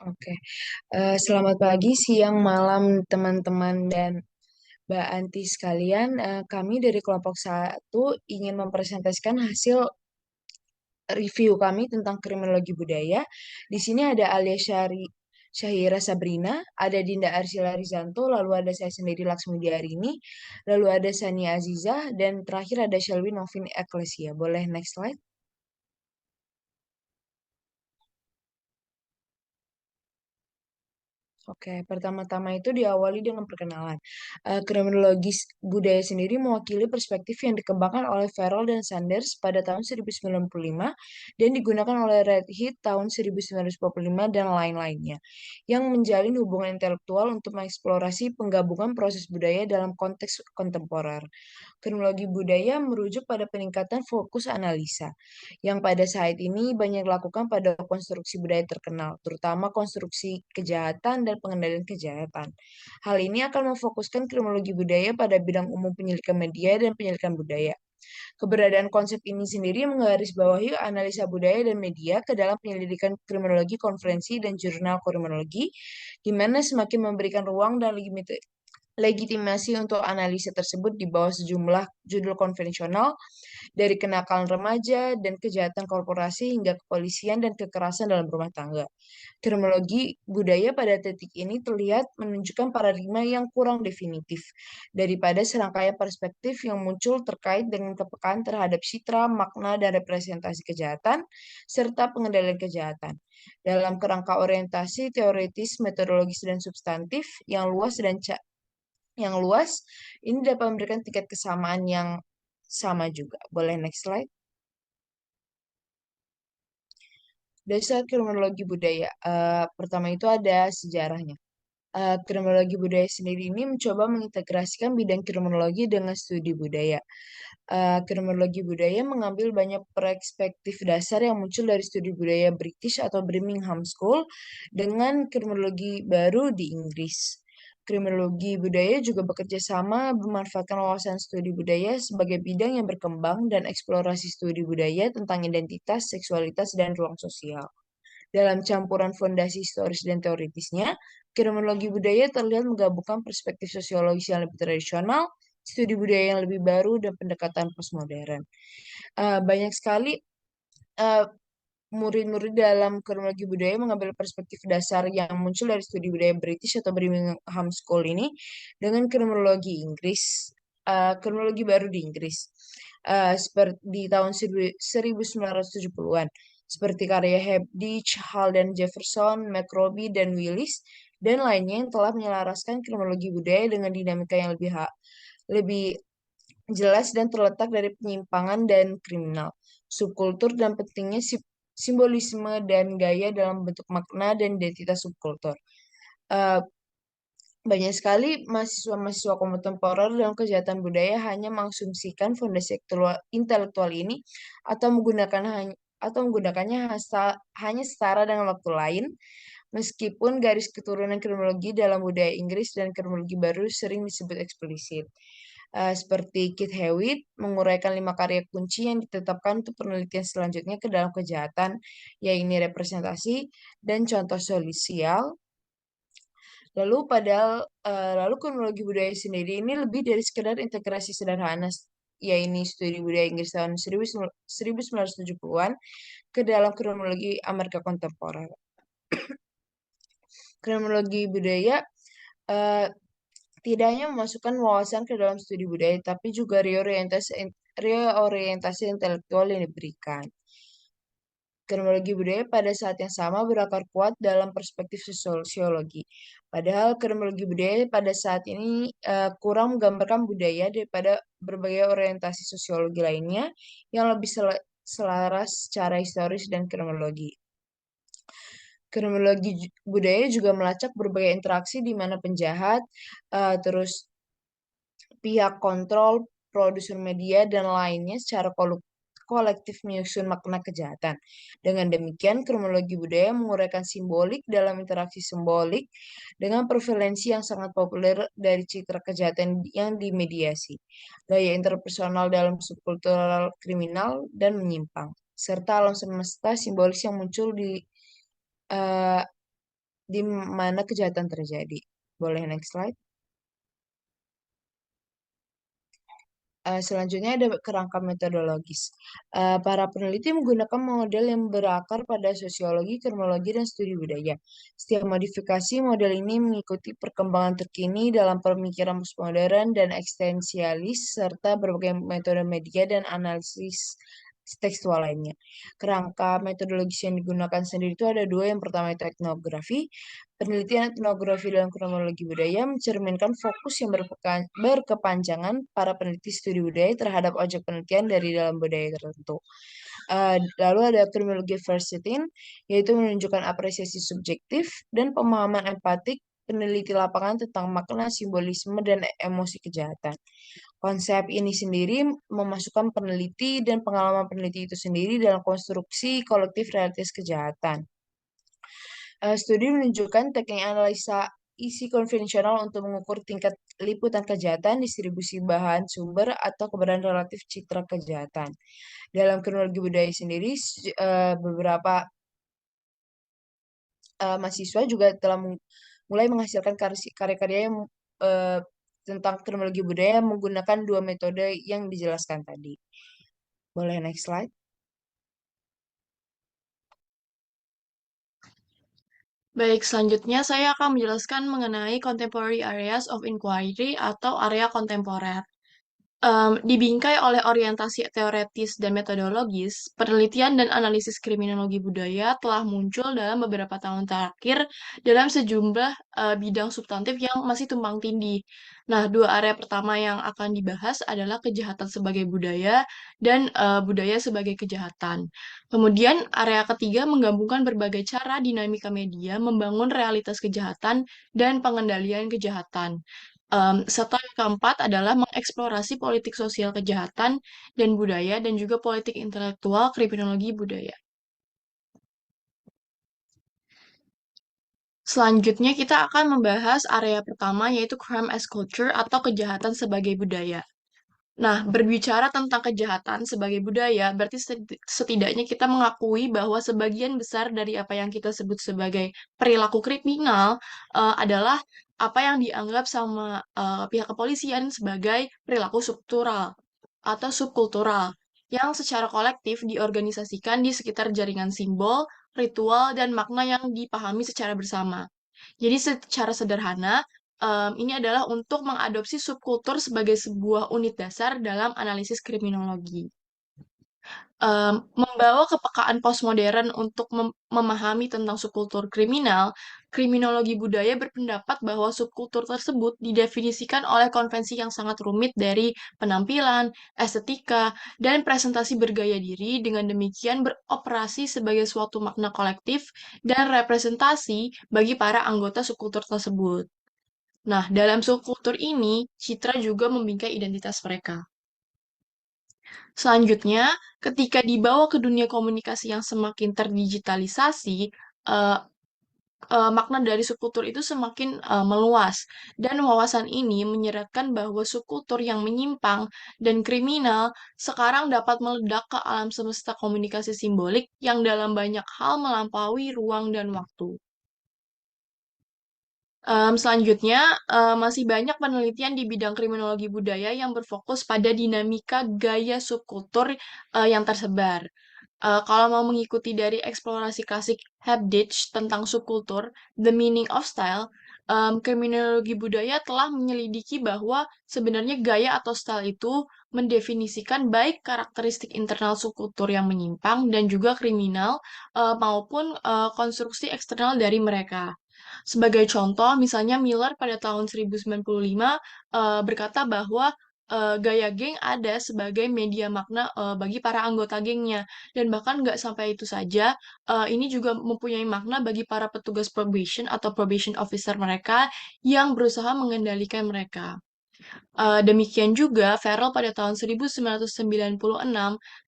Oke, selamat pagi, siang, malam, teman-teman dan Mbak Anti sekalian. Kami dari kelompok satu ingin mempresentasikan hasil review kami tentang kriminologi budaya. Di sini ada Alia Syahira Sabrina, ada Dinda Arsila Rizanto, lalu ada saya sendiri Laksmi Diarini, lalu ada Sania Azizah, dan terakhir ada Shelby Novin Eklesia. Boleh next slide? Oke, pertama-tama itu diawali dengan perkenalan. Kriminologi budaya sendiri mewakili perspektif yang dikembangkan oleh Farrell dan Sanders pada tahun 1995 dan digunakan oleh Redhead tahun 1945 dan lain-lainnya, yang menjalin hubungan intelektual untuk mengeksplorasi penggabungan proses budaya dalam konteks kontemporer. Kriminologi budaya merujuk pada peningkatan fokus analisa, yang pada saat ini banyak dilakukan pada konstruksi budaya terkenal, terutama konstruksi kejahatan dan pengendalian kejahatan. Hal ini akan memfokuskan kriminologi budaya pada bidang umum penyelidikan media dan penyelidikan budaya. Keberadaan konsep ini sendiri menggarisbawahi analisa budaya dan media ke dalam penyelidikan kriminologi konferensi dan jurnal kriminologi, di mana semakin memberikan ruang dan legitimasi untuk analisa tersebut di bawah sejumlah judul konvensional dari kenakalan remaja dan kejahatan korporasi hingga kepolisian dan kekerasan dalam rumah tangga. Kriminologi budaya pada titik ini terlihat menunjukkan paradigma yang kurang definitif daripada serangkaian perspektif yang muncul terkait dengan kepekaan terhadap citra, makna, dan representasi kejahatan, serta pengendalian kejahatan. Dalam kerangka orientasi teoritis, metodologis, dan substantif yang luas, ini dapat memberikan tingkat kesamaan yang sama juga. Boleh next slide? Dasar kriminologi budaya. Pertama itu ada sejarahnya. Kriminologi budaya sendiri ini mencoba mengintegrasikan bidang kriminologi dengan studi budaya. Kriminologi budaya mengambil banyak perspektif dasar yang muncul dari studi budaya British atau Birmingham School dengan kriminologi baru di Inggris. Kriminologi budaya juga bekerja sama memanfaatkan wawasan studi budaya sebagai bidang yang berkembang dan eksplorasi studi budaya tentang identitas, seksualitas, dan ruang sosial. Dalam campuran fondasi historis dan teoritisnya, kriminologi budaya terlihat menggabungkan perspektif sosiologis yang lebih tradisional, studi budaya yang lebih baru, dan pendekatan postmodern. Banyak sekali eh, murid-murid dalam kriminologi budaya mengambil perspektif dasar yang muncul dari studi budaya British atau Birmingham School ini dengan kriminologi Inggris, kriminologi baru di Inggris, seperti di tahun 1970-an, seperti karya Hebditch, Hall dan Jefferson, McRobbie, dan Willis, dan lainnya yang telah menyelaraskan kriminologi budaya dengan dinamika yang lebih jelas dan terletak dari penyimpangan dan kriminal, subkultur dan pentingnya simbolisme dan gaya dalam bentuk makna dan identitas subkultur. Eh, Banyak sekali mahasiswa-mahasiswa kontemporer dalam kejahatan budaya hanya mengasumsikan fondasi intelektual ini atau menggunakannya hanya setara dengan waktu lain, meskipun garis keturunan kriminologi dalam budaya Inggris dan kriminologi baru sering disebut eksplisit. Seperti Keith Hewitt menguraikan 5 karya kunci yang ditetapkan untuk penelitian selanjutnya ke dalam kejahatan, yaitu representasi dan contoh sosial. Lalu kronologi budaya sendiri ini lebih dari sekedar integrasi sederhana, yaitu studi budaya Inggris tahun 1970-an ke dalam kronologi Amerika kontemporer. Kronologi budaya eh, tidak hanya memasukkan wawasan ke dalam studi budaya, tapi juga reorientasi intelektual yang diberikan. Kriminologi budaya pada saat yang sama berakar kuat dalam perspektif sosiologi. Padahal kriminologi budaya pada saat ini kurang menggambarkan budaya daripada berbagai orientasi sosiologi lainnya yang lebih selaras secara historis dan kriminologi. Kriminologi budaya juga melacak berbagai interaksi di mana penjahat, terus pihak kontrol, produser media, dan lainnya secara kolektif menyusun makna kejahatan. Dengan demikian, kronologi budaya menguraikan simbolik dalam interaksi simbolik dengan prevalensi yang sangat populer dari citra kejahatan yang dimediasi, gaya interpersonal dalam subkultural kriminal dan menyimpang, serta alam semesta simbolis yang muncul di eh, di mana kejahatan terjadi. Boleh next slide. Selanjutnya ada kerangka metodologis. Para peneliti menggunakan model yang berakar pada sosiologi, kriminologi, dan studi budaya. Setiap modifikasi model ini mengikuti perkembangan terkini dalam pemikiran postmodern dan eksistensialis, serta berbagai metode media dan analisis tekstual lainnya. Kerangka metodologis yang digunakan sendiri itu ada dua. Yang pertama itu etnografi. Penelitian etnografi dalam kronologi budaya mencerminkan fokus yang berkepanjangan para peneliti studi budaya terhadap objek penelitian dari dalam budaya tertentu. Lalu ada kriminologi versitin, yaitu menunjukkan apresiasi subjektif dan pemahaman empatik peneliti lapangan tentang makna, simbolisme, dan emosi kejahatan. Konsep ini sendiri memasukkan peneliti dan pengalaman peneliti itu sendiri dalam konstruksi kolektif realitas kejahatan. Studi menunjukkan teknik analisa isi konvensional untuk mengukur tingkat liputan kejahatan, distribusi bahan sumber, atau keberadaan relatif citra kejahatan. Dalam kronologi budaya sendiri, beberapa mahasiswa juga telah mulai menghasilkan karya-karya yang tentang kronologi budaya menggunakan dua metode yang dijelaskan tadi. Boleh next slide. Baik, selanjutnya saya akan menjelaskan mengenai contemporary areas of inquiry atau area kontemporer. Dibingkai oleh orientasi teoretis dan metodologis, penelitian dan analisis kriminologi budaya telah muncul dalam beberapa tahun terakhir dalam sejumlah bidang substantif yang masih tumpang tindih. Nah, dua area pertama yang akan dibahas adalah kejahatan sebagai budaya dan budaya sebagai kejahatan. Kemudian, area ketiga menggabungkan berbagai cara dinamika media membangun realitas kejahatan dan pengendalian kejahatan. Serta yang keempat adalah mengeksplorasi politik sosial kejahatan dan budaya dan juga politik intelektual kriminologi budaya. Selanjutnya kita akan membahas area pertama yaitu crime as culture atau kejahatan sebagai budaya. Nah, berbicara tentang kejahatan sebagai budaya, berarti setidaknya kita mengakui bahwa sebagian besar dari apa yang kita sebut sebagai perilaku kriminal adalah apa yang dianggap sama pihak kepolisian sebagai perilaku struktural atau subkultural yang secara kolektif diorganisasikan di sekitar jaringan simbol, ritual, dan makna yang dipahami secara bersama. Jadi secara sederhana, ini adalah untuk mengadopsi subkultur sebagai sebuah unit dasar dalam analisis kriminologi. Membawa kepekaan postmodern untuk memahami tentang subkultur kriminal, kriminologi budaya berpendapat bahwa subkultur tersebut didefinisikan oleh konvensi yang sangat rumit dari penampilan, estetika, dan presentasi bergaya diri, dengan demikian beroperasi sebagai suatu makna kolektif dan representasi bagi para anggota subkultur tersebut. Nah, dalam subkultur ini, citra juga membingkai identitas mereka. Selanjutnya, ketika dibawa ke dunia komunikasi yang semakin terdigitalisasi, eh, makna dari subkultur itu semakin meluas. Dan wawasan ini menyeratkan bahwa subkultur yang menyimpang dan kriminal sekarang dapat meledak ke alam semesta komunikasi simbolik yang dalam banyak hal melampaui ruang dan waktu. Selanjutnya, masih banyak penelitian di bidang kriminologi budaya yang berfokus pada dinamika gaya subkultur yang tersebar. Kalau mau mengikuti dari eksplorasi klasik Habditch tentang subkultur, The Meaning of Style, kriminologi budaya telah menyelidiki bahwa sebenarnya gaya atau style itu mendefinisikan baik karakteristik internal subkultur yang menyimpang dan juga kriminal, maupun konstruksi eksternal dari mereka. Sebagai contoh, misalnya Miller pada tahun 1995 berkata bahwa gaya geng ada sebagai media makna bagi para anggota gengnya. Dan bahkan nggak sampai itu saja, ini juga mempunyai makna bagi para petugas probation atau probation officer mereka yang berusaha mengendalikan mereka. Demikian juga, Farrell pada tahun 1996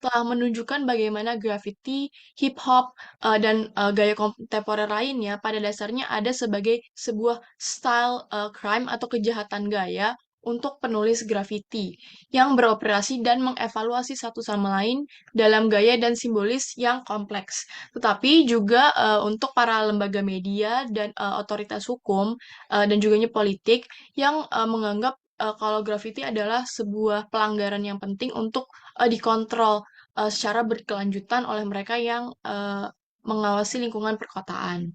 telah menunjukkan bagaimana graffiti, hip hop, dan gaya kontemporer lainnya pada dasarnya ada sebagai sebuah style crime atau kejahatan gaya untuk penulis grafiti yang beroperasi dan mengevaluasi satu sama lain dalam gaya dan simbolis yang kompleks. Tetapi juga untuk para lembaga media dan otoritas hukum dan juga politik yang menganggap kalau grafiti adalah sebuah pelanggaran yang penting untuk dikontrol secara berkelanjutan oleh mereka yang mengawasi lingkungan perkotaan.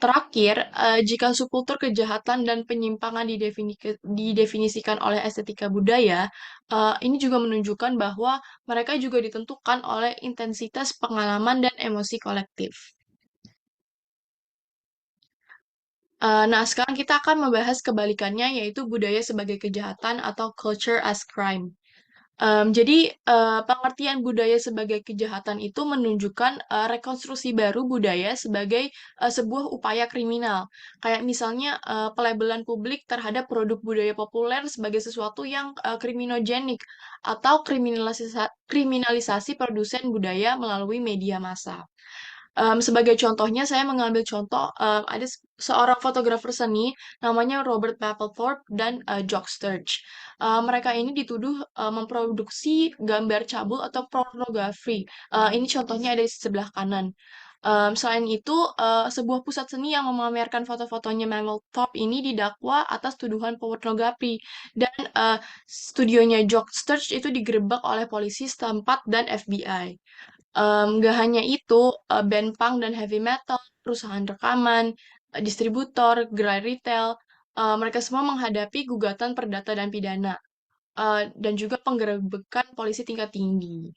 Terakhir, jika subkultur kejahatan dan penyimpangan didefinisikan oleh estetika budaya, ini juga menunjukkan bahwa mereka juga ditentukan oleh intensitas pengalaman dan emosi kolektif. Nah, sekarang kita akan membahas kebalikannya, yaitu budaya sebagai kejahatan atau culture as crime. Jadi, pengertian budaya sebagai kejahatan itu menunjukkan rekonstruksi baru budaya sebagai sebuah upaya kriminal. Kayak misalnya pelabelan publik terhadap produk budaya populer sebagai sesuatu yang kriminogenik atau kriminalisasi produsen budaya melalui media massa. Sebagai contohnya, saya mengambil contoh ada seorang fotografer seni namanya Robert Mapplethorpe dan Jock Sturge. Mereka ini dituduh memproduksi gambar cabul atau pornografi. Ini contohnya ada di sebelah kanan. Selain itu, sebuah pusat seni yang memamerkan foto-fotonya Mapplethorpe ini didakwa atas tuduhan pornografi dan studionya Jock Sturge itu digerebek oleh polisi setempat dan FBI. Nggak hanya itu, band punk dan heavy metal, perusahaan rekaman, distributor, gerai retail, mereka semua menghadapi gugatan perdata dan pidana, dan juga penggerebekan polisi tingkat tinggi.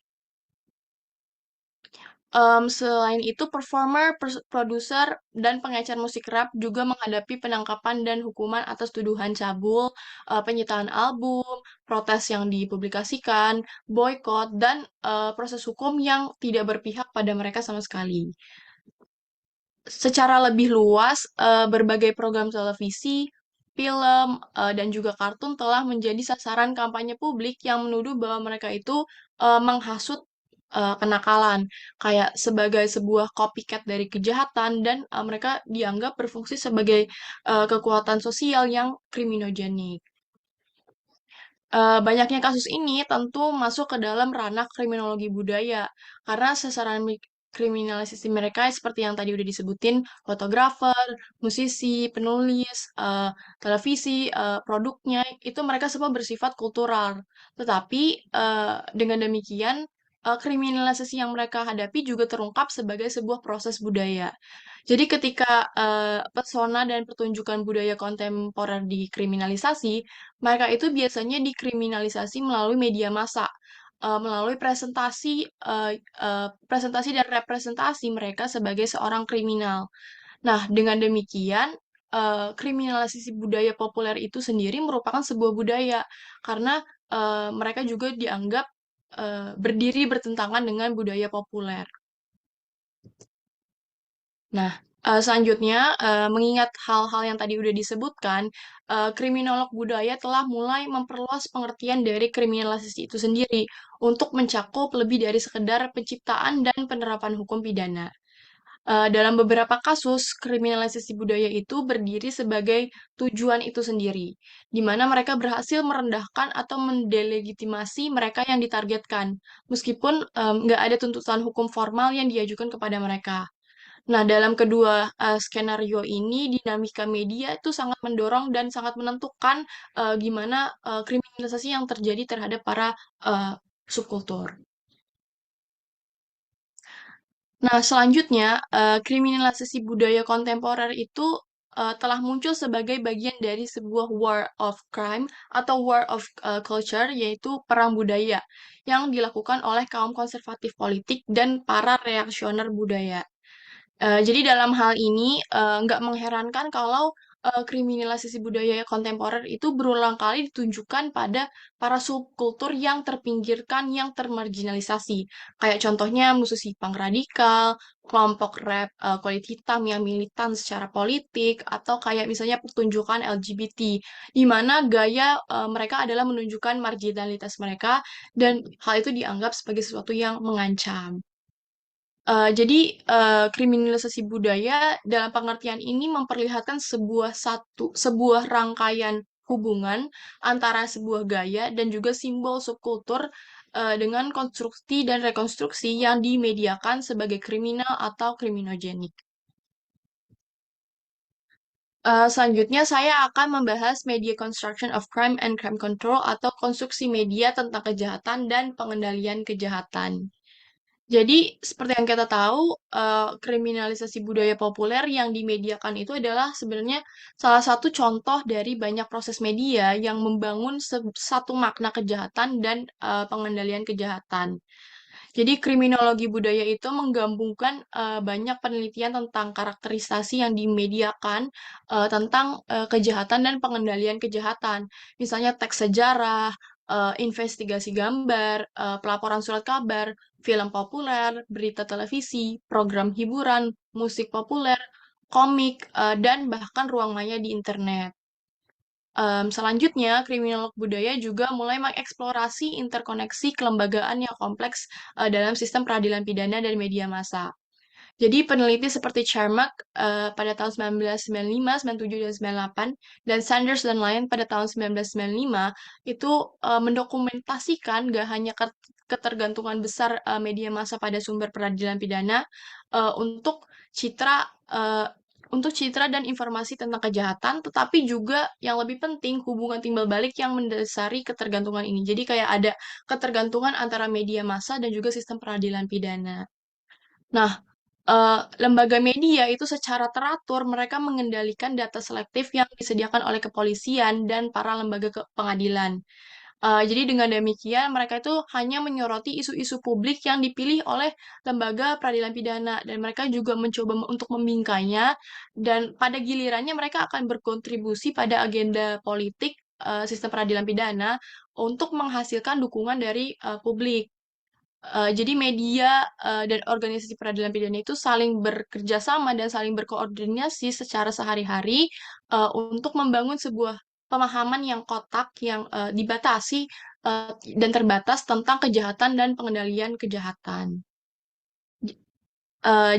Selain itu, performer, produser, dan pengecer musik rap juga menghadapi penangkapan dan hukuman atas tuduhan cabul, penyitaan album, protes yang dipublikasikan, boykot, dan proses hukum yang tidak berpihak pada mereka sama sekali. Secara lebih luas, berbagai program televisi, film, dan juga kartun telah menjadi sasaran kampanye publik yang menuduh bahwa mereka itu menghasut kenakalan, kayak sebagai sebuah copycat dari kejahatan, dan mereka dianggap berfungsi sebagai kekuatan sosial yang kriminogenik. Banyaknya kasus ini tentu masuk ke dalam ranah kriminologi budaya, karena sasaran kriminalisasi mereka seperti yang tadi udah disebutin, fotografer, musisi, penulis, televisi, produknya, itu mereka semua bersifat kultural. Tetapi dengan demikian, kriminalisasi yang mereka hadapi juga terungkap sebagai sebuah proses budaya. Jadi ketika pesona dan pertunjukan budaya kontemporer dikriminalisasi, mereka itu biasanya dikriminalisasi melalui media massa, melalui presentasi dan representasi mereka sebagai seorang kriminal. Nah, dengan demikian, kriminalisasi budaya populer itu sendiri merupakan sebuah budaya, karena mereka juga dianggap berdiri bertentangan dengan budaya populer. Nah, selanjutnya, mengingat hal-hal yang tadi udah disebutkan, kriminolog budaya telah mulai memperluas pengertian dari kriminalisasi itu sendiri untuk mencakup lebih dari sekedar penciptaan dan penerapan hukum pidana. Dalam beberapa kasus, kriminalisasi budaya itu berdiri sebagai tujuan itu sendiri, di mana mereka berhasil merendahkan atau mendelegitimasi mereka yang ditargetkan, meskipun nggak ada tuntutan hukum formal yang diajukan kepada mereka. Nah, dalam kedua skenario ini, dinamika media itu sangat mendorong dan sangat menentukan gimana kriminalisasi yang terjadi terhadap para subkultur. Nah, selanjutnya, kriminalisasi budaya kontemporer itu telah muncul sebagai bagian dari sebuah war of crime atau war of culture, yaitu perang budaya yang dilakukan oleh kaum konservatif politik dan para reaksioner budaya. Jadi dalam hal ini nggak mengherankan kalau kriminalisasi budaya kontemporer itu berulang kali ditunjukkan pada para subkultur yang terpinggirkan, yang termarginalisasi. Kayak contohnya musisi punk radikal, kelompok rap kulit hitam yang militan secara politik, atau kayak misalnya pertunjukan LGBT, di mana gaya mereka adalah menunjukkan marginalitas mereka, dan hal itu dianggap sebagai sesuatu yang mengancam. Jadi, kriminalisasi budaya dalam pengertian ini memperlihatkan sebuah rangkaian hubungan antara sebuah gaya dan juga simbol subkultur dengan konstruksi dan rekonstruksi yang dimediakan sebagai kriminal atau kriminogenik. Selanjutnya, saya akan membahas media construction of crime and crime control atau konstruksi media tentang kejahatan dan pengendalian kejahatan. Jadi, seperti yang kita tahu, kriminalisasi budaya populer yang dimediakan itu adalah sebenarnya salah satu contoh dari banyak proses media yang membangun satu makna kejahatan dan pengendalian kejahatan. Jadi kriminologi budaya itu menggabungkan banyak penelitian tentang karakterisasi yang dimediakan tentang kejahatan dan pengendalian kejahatan. Misalnya teks sejarah, investigasi gambar, pelaporan surat kabar, film populer, berita televisi, program hiburan, musik populer, komik, dan bahkan ruang maya di internet. Selanjutnya, kriminolog budaya juga mulai mengeksplorasi interkoneksi kelembagaan yang kompleks dalam sistem peradilan pidana dan media massa. Jadi peneliti seperti Charmak pada tahun 1995, 97, dan 98, dan Sanders dan lain pada tahun 1995 itu mendokumentasikan gak hanya ketergantungan besar media massa pada sumber peradilan pidana untuk citra eh, citra dan informasi tentang kejahatan, tetapi juga yang lebih penting hubungan timbal balik yang mendasari ketergantungan ini. Jadi kayak ada ketergantungan antara media massa dan juga sistem peradilan pidana. Nah, lembaga media itu secara teratur mereka mengendalikan data selektif yang disediakan oleh kepolisian dan para lembaga pengadilan. Jadi dengan demikian mereka itu hanya menyoroti isu-isu publik yang dipilih oleh lembaga peradilan pidana dan mereka juga mencoba untuk membingkainya dan pada gilirannya mereka akan berkontribusi pada agenda politik sistem peradilan pidana untuk menghasilkan dukungan dari publik. Jadi media dan organisasi peradilan pidana itu saling bekerja sama dan saling berkoordinasi secara sehari-hari untuk membangun sebuah pemahaman yang kotak, yang dibatasi eh, dan terbatas tentang kejahatan dan pengendalian kejahatan.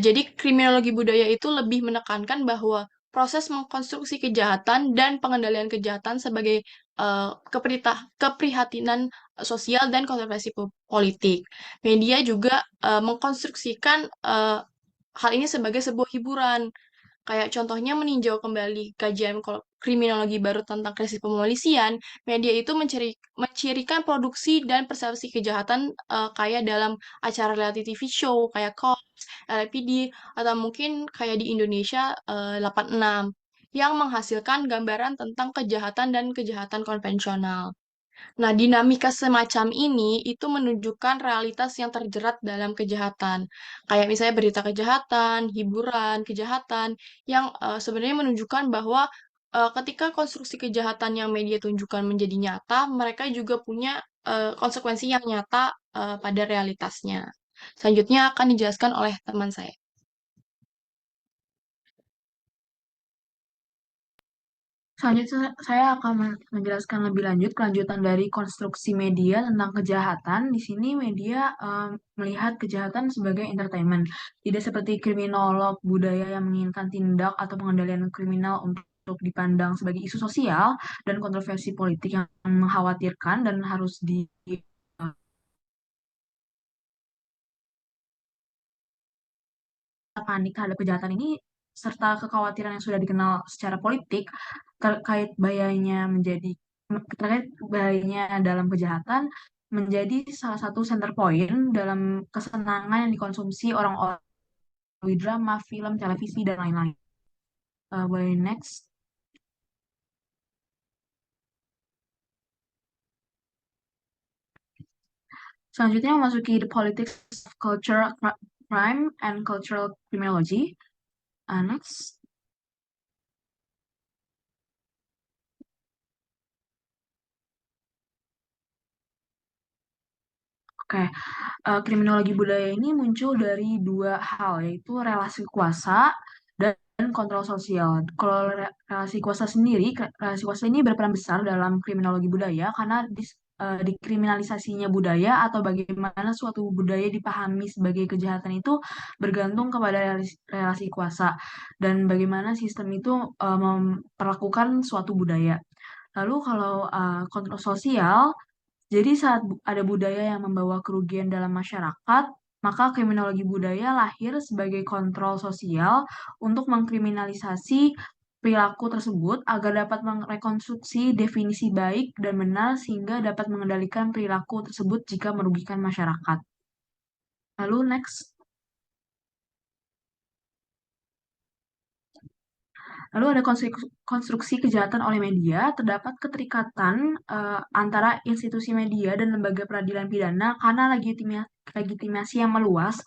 Jadi kriminologi budaya itu lebih menekankan bahwa proses mengkonstruksi kejahatan dan pengendalian kejahatan sebagai keprihatinan sosial dan kontroversi politik. Media juga mengkonstruksikan hal ini sebagai sebuah hiburan. Kayak contohnya meninjau kembali kajian kriminologi baru tentang krisis pemolisian, media itu mencirikan produksi dan persepsi kejahatan kayak dalam acara reality TV show kayak Cops, LAPD, atau mungkin kayak di Indonesia 86 yang menghasilkan gambaran tentang kejahatan dan kejahatan konvensional. Nah, dinamika semacam ini itu menunjukkan realitas yang terjerat dalam kejahatan. Kayak misalnya berita kejahatan, hiburan, kejahatan, yang sebenarnya menunjukkan bahwa ketika konstruksi kejahatan yang media tunjukkan menjadi nyata, mereka juga punya konsekuensi yang nyata pada realitasnya. Selanjutnya akan dijelaskan oleh teman saya. Selanjutnya, saya akan menjelaskan lebih lanjut kelanjutan dari konstruksi media tentang kejahatan. Di sini media melihat kejahatan sebagai entertainment, tidak seperti kriminolog budaya yang menginginkan tindak atau pengendalian kriminal untuk dipandang sebagai isu sosial dan kontroversi politik yang mengkhawatirkan dan harus di panik terhadap kejahatan ini serta kekhawatiran yang sudah dikenal secara politik terkait bahayanya terkait bahayanya dalam kejahatan menjadi salah satu center point dalam kesenangan yang dikonsumsi orang-orang melalui drama, film, televisi, dan lain-lain. Boleh next. Selanjutnya memasuki the politics of culture, crime, and cultural criminology. Next. Oke, kriminologi budaya ini muncul dari dua hal, yaitu relasi kuasa dan kontrol sosial. Kalau relasi kuasa sendiri, relasi kuasa ini berperan besar dalam kriminologi budaya karena dikriminalisasinya budaya atau bagaimana suatu budaya dipahami sebagai kejahatan itu bergantung kepada relasi kuasa dan bagaimana sistem itu memperlakukan suatu budaya. Lalu kalau kontrol sosial, jadi saat ada budaya yang membawa kerugian dalam masyarakat, maka kriminologi budaya lahir sebagai kontrol sosial untuk mengkriminalisasi perilaku tersebut agar dapat merekonstruksi definisi baik dan benar sehingga dapat mengendalikan perilaku tersebut jika merugikan masyarakat. Lalu next. Lalu ada konstruksi kejahatan oleh media, terdapat keterikatan antara institusi media dan lembaga peradilan pidana karena legitimasi yang meluas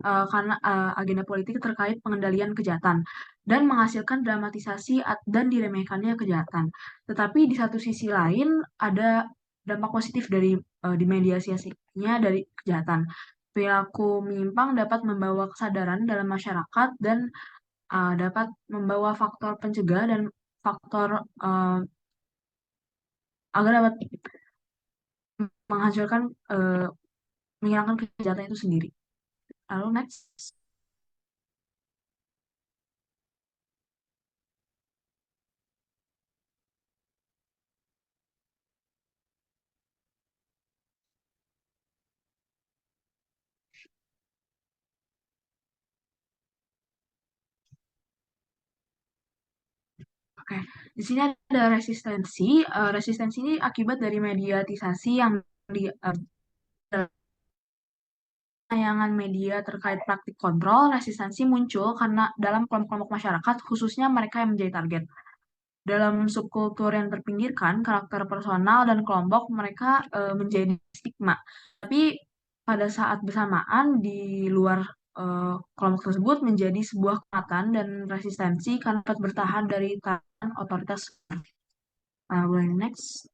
karena agenda politik terkait pengendalian kejahatan dan menghasilkan dramatisasi dan diremehkannya kejahatan. Tetapi di satu sisi lain ada dampak positif dari dimediasinya dari kejahatan. Perilaku menyimpang dapat membawa kesadaran dalam masyarakat dan dapat membawa faktor pencegah dan faktor agar dapat menghancurkan, menghilangkan kejahatan itu sendiri. Lalu next. Oke, di sini ada resistensi. Resistensi ini akibat dari mediatisasi yang di tayangan media terkait praktik kontrol, resistensi muncul karena dalam kelompok-kelompok masyarakat, khususnya mereka yang menjadi target. Dalam subkultur yang terpinggirkan, karakter personal dan kelompok mereka menjadi stigma. Tapi pada saat bersamaan di luar kelompok tersebut menjadi sebuah kekuatan dan resistensi karena dapat bertahan dari tangan otoritas. Boleh next.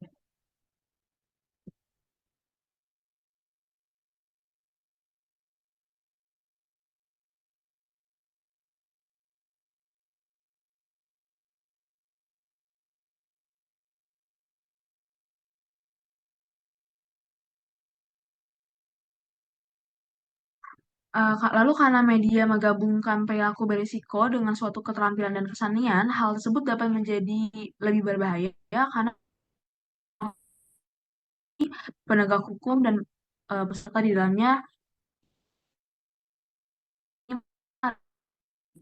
Lalu karena media menggabungkan perilaku berisiko dengan suatu keterampilan dan kesenian, hal tersebut dapat menjadi lebih berbahaya karena penegak hukum dan peserta di dalamnya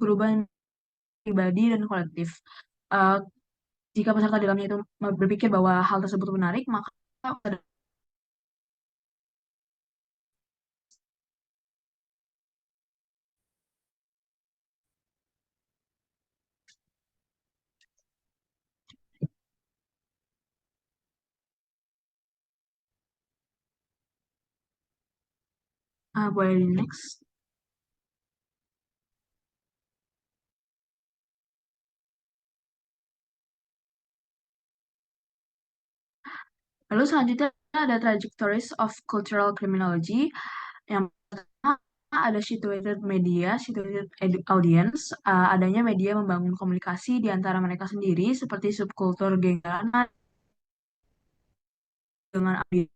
berubah pribadi dan kolektif. Eh, Jika peserta di dalamnya itu berpikir bahwa hal tersebut menarik, maka boleh di next. Lalu selanjutnya ada Trajectories of Cultural Criminology. Yang pertama ada situated audience. Adanya media membangun komunikasi di antara mereka sendiri seperti subkultur geng jalanan dengan audiens.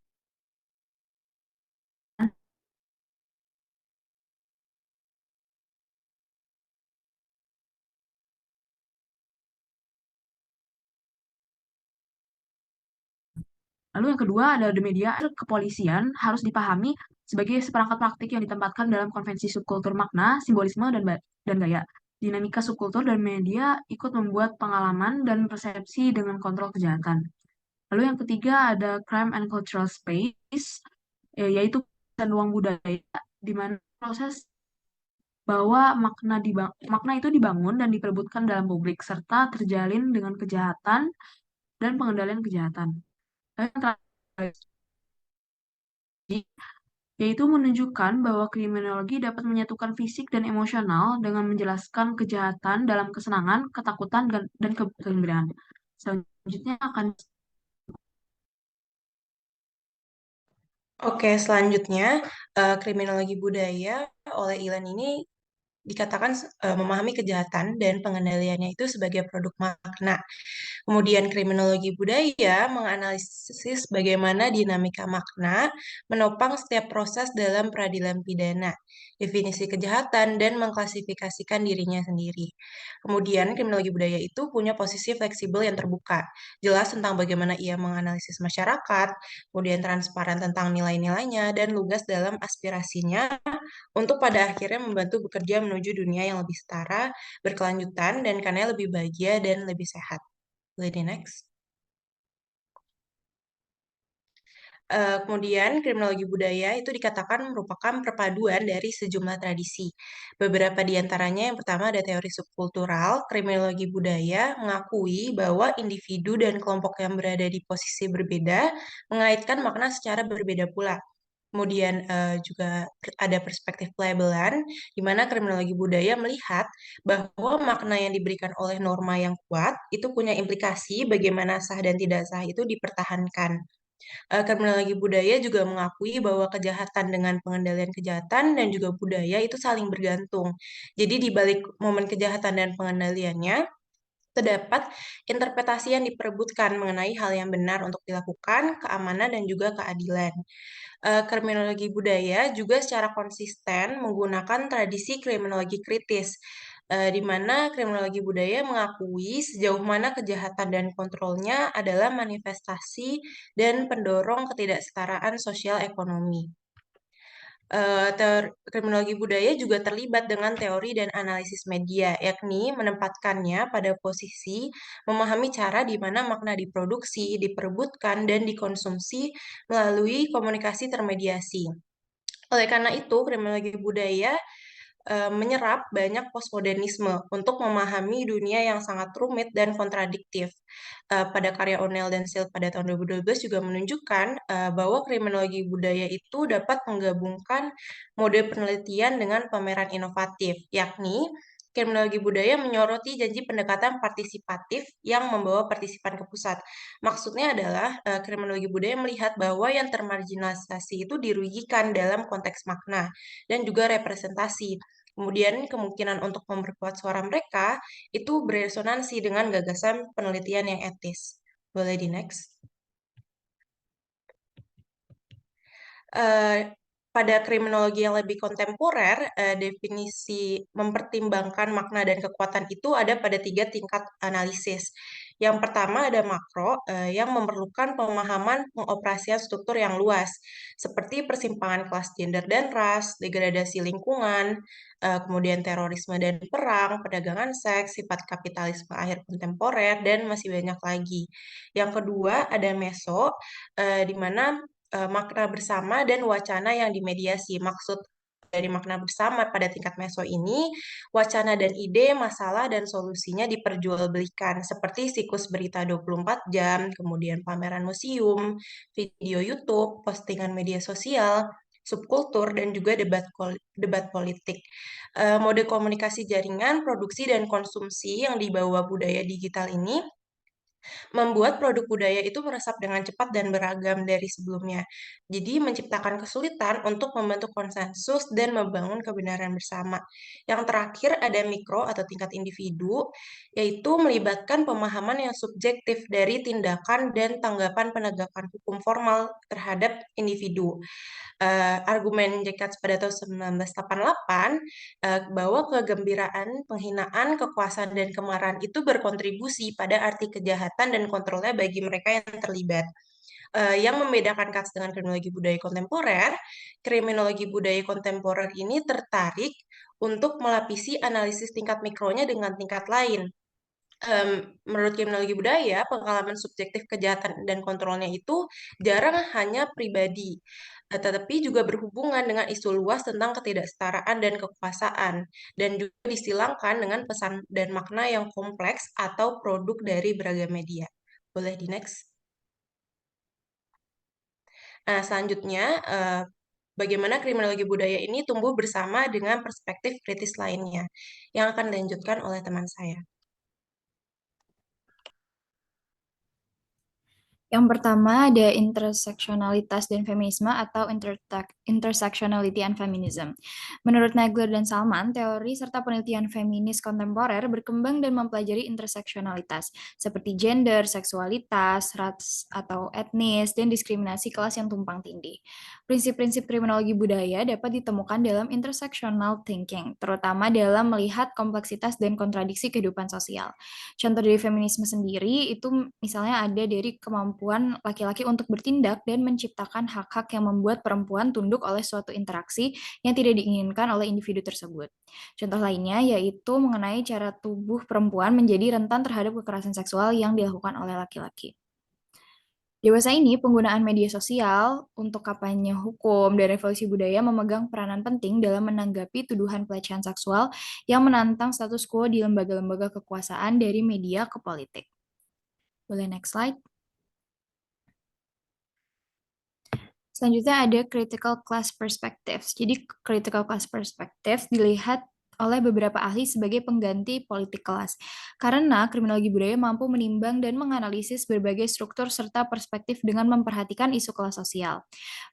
Lalu yang kedua ada the media kepolisian harus dipahami sebagai seperangkat praktik yang ditempatkan dalam konvensi subkultur makna, simbolisme, dan gaya. Dinamika subkultur dan media ikut membuat pengalaman dan persepsi dengan kontrol kejahatan. Lalu yang ketiga ada crime and cultural space, yaitu dan ruang budaya di mana proses bahwa makna itu dibangun dan diperebutkan dalam publik serta terjalin dengan kejahatan dan pengendalian kejahatan. Lalu yang terakhir, yaitu menunjukkan bahwa kriminologi dapat menyatukan fisik dan emosional dengan menjelaskan kejahatan dalam kesenangan, ketakutan, dan kegembiraan. Selanjutnya akan Oke, selanjutnya kriminologi budaya oleh Ilan ini dikatakan memahami kejahatan dan pengendaliannya itu sebagai produk makna. Kemudian kriminologi budaya menganalisis bagaimana dinamika makna menopang setiap proses dalam peradilan pidana, definisi kejahatan, dan mengklasifikasikan dirinya sendiri. Kemudian kriminologi budaya itu punya posisi fleksibel yang terbuka, jelas tentang bagaimana ia menganalisis masyarakat, kemudian transparan tentang nilai-nilainya, dan lugas dalam aspirasinya untuk pada akhirnya membantu bekerja menuju dunia yang lebih setara, berkelanjutan, dan karena lebih bahagia dan lebih sehat. Lady next. Kemudian kriminologi budaya itu dikatakan merupakan perpaduan dari sejumlah tradisi. Beberapa di antaranya yang pertama ada teori subkultural. Kriminologi budaya mengakui bahwa individu dan kelompok yang berada di posisi berbeda mengaitkan makna secara berbeda pula. Kemudian juga ada perspektif pelabelan, di mana kriminologi budaya melihat bahwa makna yang diberikan oleh norma yang kuat itu punya implikasi bagaimana sah dan tidak sah itu dipertahankan. Kriminologi budaya juga mengakui bahwa kejahatan dengan pengendalian kejahatan dan juga budaya itu saling bergantung. Jadi di balik momen kejahatan dan pengendaliannya, terdapat interpretasi yang diperebutkan mengenai hal yang benar untuk dilakukan, keamanan, dan juga keadilan. Kriminologi budaya juga secara konsisten menggunakan tradisi kriminologi kritis, di mana kriminologi budaya mengakui sejauh mana kejahatan dan kontrolnya adalah manifestasi dan pendorong ketidaksetaraan sosial ekonomi. Kriminologi budaya juga terlibat dengan teori dan analisis media, yakni menempatkannya pada posisi memahami cara di mana makna diproduksi, diperebutkan, dan dikonsumsi melalui komunikasi termediasi. Oleh karena itu, kriminologi budaya menyerap banyak postmodernisme untuk memahami dunia yang sangat rumit dan kontradiktif. Pada karya O'Neill dan Silk pada tahun 2012 juga menunjukkan bahwa kriminologi budaya itu dapat menggabungkan mode penelitian dengan pameran inovatif, yakni kriminologi budaya menyoroti janji pendekatan partisipatif yang membawa partisipan ke pusat. Maksudnya adalah kriminologi budaya melihat bahwa yang termarginalisasi itu dirugikan dalam konteks makna dan juga representasi. Kemudian kemungkinan untuk memperkuat suara mereka itu beresonansi dengan gagasan penelitian yang etis. Boleh di next. Pada kriminologi yang lebih kontemporer, definisi mempertimbangkan makna dan kekuatan itu ada pada 3 tingkat analisis. Yang pertama ada makro, yang memerlukan pemahaman pengoperasian struktur yang luas, seperti persimpangan kelas gender dan ras, degradasi lingkungan, kemudian terorisme dan perang, perdagangan seks, sifat kapitalisme akhir kontemporer, dan masih banyak lagi. Yang kedua ada meso, di mana makna bersama dan wacana yang dimediasi. Maksud dari makna bersama pada tingkat meso ini, wacana dan ide, masalah, dan solusinya diperjualbelikan, seperti siklus berita 24 jam, kemudian pameran museum, video YouTube, postingan media sosial, subkultur, dan juga debat politik. Mode komunikasi jaringan, produksi, dan konsumsi yang dibawa budaya digital ini membuat produk budaya itu meresap dengan cepat dan beragam dari sebelumnya. Jadi menciptakan kesulitan untuk membentuk konsensus dan membangun kebenaran bersama. Yang terakhir ada mikro atau tingkat individu, yaitu melibatkan pemahaman yang subjektif dari tindakan dan tanggapan penegakan hukum formal terhadap individu. Argumen Jacobs pada tahun 1988 bahwa kegembiraan, penghinaan, kekuasaan, dan kemarahan itu berkontribusi pada arti kejahatan dan kontrolnya bagi mereka yang terlibat. Yang membedakan Katz dengan kriminologi budaya kontemporer, kriminologi budaya kontemporer ini tertarik untuk melapisi analisis tingkat mikronya dengan tingkat lain. Menurut kriminologi budaya, pengalaman subjektif kejahatan dan kontrolnya itu jarang hanya pribadi, tetapi juga berhubungan dengan isu luas tentang ketidaksetaraan dan kekuasaan, dan juga disilangkan dengan pesan dan makna yang kompleks atau produk dari beragam media. Boleh di next. Nah, selanjutnya, bagaimana kriminologi budaya ini tumbuh bersama dengan perspektif kritis lainnya, yang akan dilanjutkan oleh teman saya. Yang pertama ada interseksionalitas dan feminisme atau intersectionality and feminism. Menurut Nagler dan Salman, teori serta penelitian feminis kontemporer berkembang dan mempelajari interseksionalitas seperti gender, seksualitas, ras atau etnis, dan diskriminasi kelas yang tumpang tindih. Prinsip-prinsip kriminologi budaya dapat ditemukan dalam intersectional thinking, terutama dalam melihat kompleksitas dan kontradiksi kehidupan sosial. Contoh dari feminisme sendiri itu misalnya ada dari kemampuan laki-laki untuk bertindak dan menciptakan hak-hak yang membuat perempuan tunduk oleh suatu interaksi yang tidak diinginkan oleh individu tersebut. Contoh lainnya yaitu mengenai cara tubuh perempuan menjadi rentan terhadap kekerasan seksual yang dilakukan oleh laki-laki. Dewasa ini, penggunaan media sosial untuk kampanye hukum dan revolusi budaya memegang peranan penting dalam menanggapi tuduhan pelecehan seksual yang menantang status quo di lembaga-lembaga kekuasaan dari media ke politik. Boleh next slide. Selanjutnya ada critical class perspectives. Jadi critical class perspectives dilihat oleh beberapa ahli sebagai pengganti politik kelas. Karena kriminologi budaya mampu menimbang dan menganalisis berbagai struktur serta perspektif dengan memperhatikan isu kelas sosial.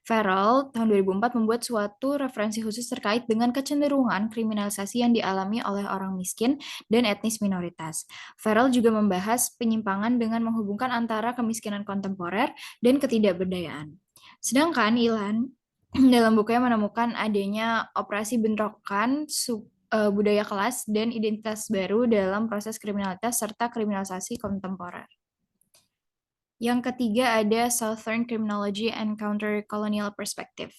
Farrell tahun 2004 membuat suatu referensi khusus terkait dengan kecenderungan kriminalisasi yang dialami oleh orang miskin dan etnis minoritas. Farrell juga membahas penyimpangan dengan menghubungkan antara kemiskinan kontemporer dan ketidakberdayaan. Sedangkan Ilan dalam bukunya menemukan adanya operasi bentrokan budaya kelas dan identitas baru dalam proses kriminalitas serta kriminalisasi kontemporer. Yang ketiga ada Southern Criminology and Counter-Colonial Perspective.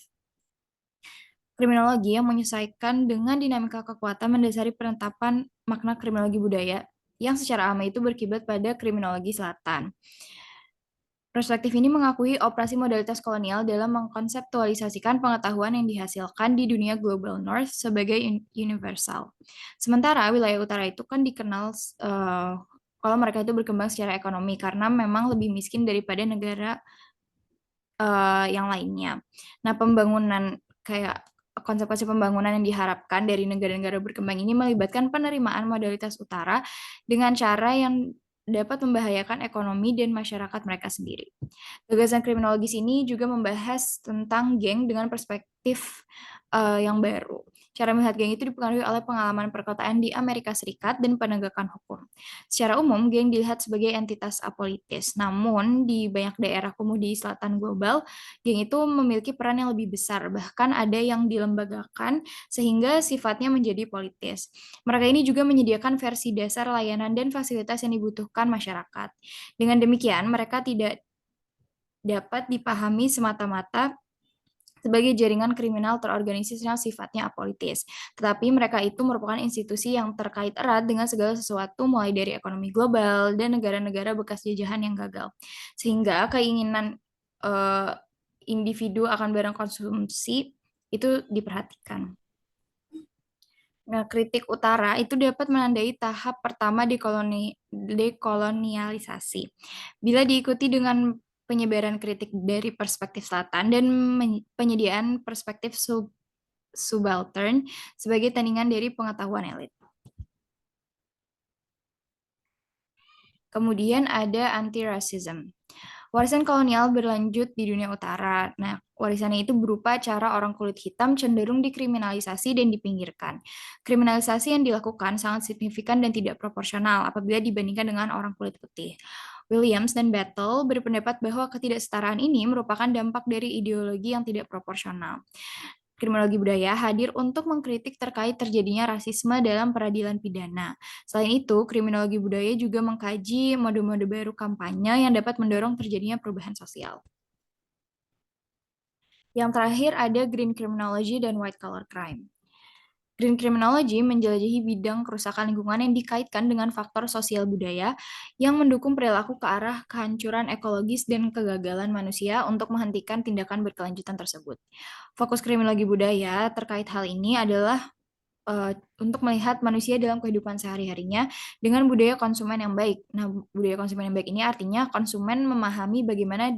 Kriminologi yang menyesuaikan dengan dinamika kekuatan mendasari penetapan makna kriminologi budaya yang secara alami itu berkiblat pada kriminologi selatan. Perspektif ini mengakui operasi modalitas kolonial dalam mengkonseptualisasikan pengetahuan yang dihasilkan di dunia global north sebagai universal. Sementara wilayah utara itu kan dikenal kalau mereka itu berkembang secara ekonomi karena memang lebih miskin daripada negara yang lainnya. Nah, pembangunan kayak konsep-konsep pembangunan yang diharapkan dari negara-negara berkembang ini melibatkan penerimaan modalitas utara dengan cara yang dapat membahayakan ekonomi dan masyarakat mereka sendiri. Gagasan kriminologis ini juga membahas tentang geng dengan perspektif yang baru. Cara melihat geng itu dipengaruhi oleh pengalaman perkotaan di Amerika Serikat dan penegakan hukum. Secara umum, geng dilihat sebagai entitas apolitis. Namun, di banyak daerah kumuh di selatan global, geng itu memiliki peran yang lebih besar. Bahkan ada yang dilembagakan sehingga sifatnya menjadi politis. Mereka ini juga menyediakan versi dasar layanan dan fasilitas yang dibutuhkan masyarakat. Dengan demikian, mereka tidak dapat dipahami semata-mata sebagai jaringan kriminal terorganisir yang sifatnya apolitis. Tetapi mereka itu merupakan institusi yang terkait erat dengan segala sesuatu mulai dari ekonomi global dan negara-negara bekas jajahan yang gagal. Sehingga keinginan individu akan barang konsumsi itu diperhatikan. Nah, kritik utara itu dapat menandai tahap pertama dekolonialisasi. Bila diikuti dengan penyebaran kritik dari perspektif selatan dan penyediaan perspektif subaltern sebagai tandingan dari pengetahuan elit. Kemudian ada anti-racism. Warisan kolonial berlanjut di dunia utara. Nah, warisannya itu berupa cara orang kulit hitam cenderung dikriminalisasi dan dipinggirkan. Kriminalisasi yang dilakukan sangat signifikan dan tidak proporsional apabila dibandingkan dengan orang kulit putih. Williams dan Battle berpendapat bahwa ketidaksetaraan ini merupakan dampak dari ideologi yang tidak proporsional. Kriminologi budaya hadir untuk mengkritik terkait terjadinya rasisme dalam peradilan pidana. Selain itu, kriminologi budaya juga mengkaji mode-mode baru kampanye yang dapat mendorong terjadinya perubahan sosial. Yang terakhir ada green criminology dan white collar crime. Green criminology menjelajahi bidang kerusakan lingkungan yang dikaitkan dengan faktor sosial budaya yang mendukung perilaku ke arah kehancuran ekologis dan kegagalan manusia untuk menghentikan tindakan berkelanjutan tersebut. Fokus kriminologi budaya terkait hal ini adalah untuk melihat manusia dalam kehidupan sehari-harinya dengan budaya konsumen yang baik. Nah, budaya konsumen yang baik ini artinya konsumen memahami bagaimana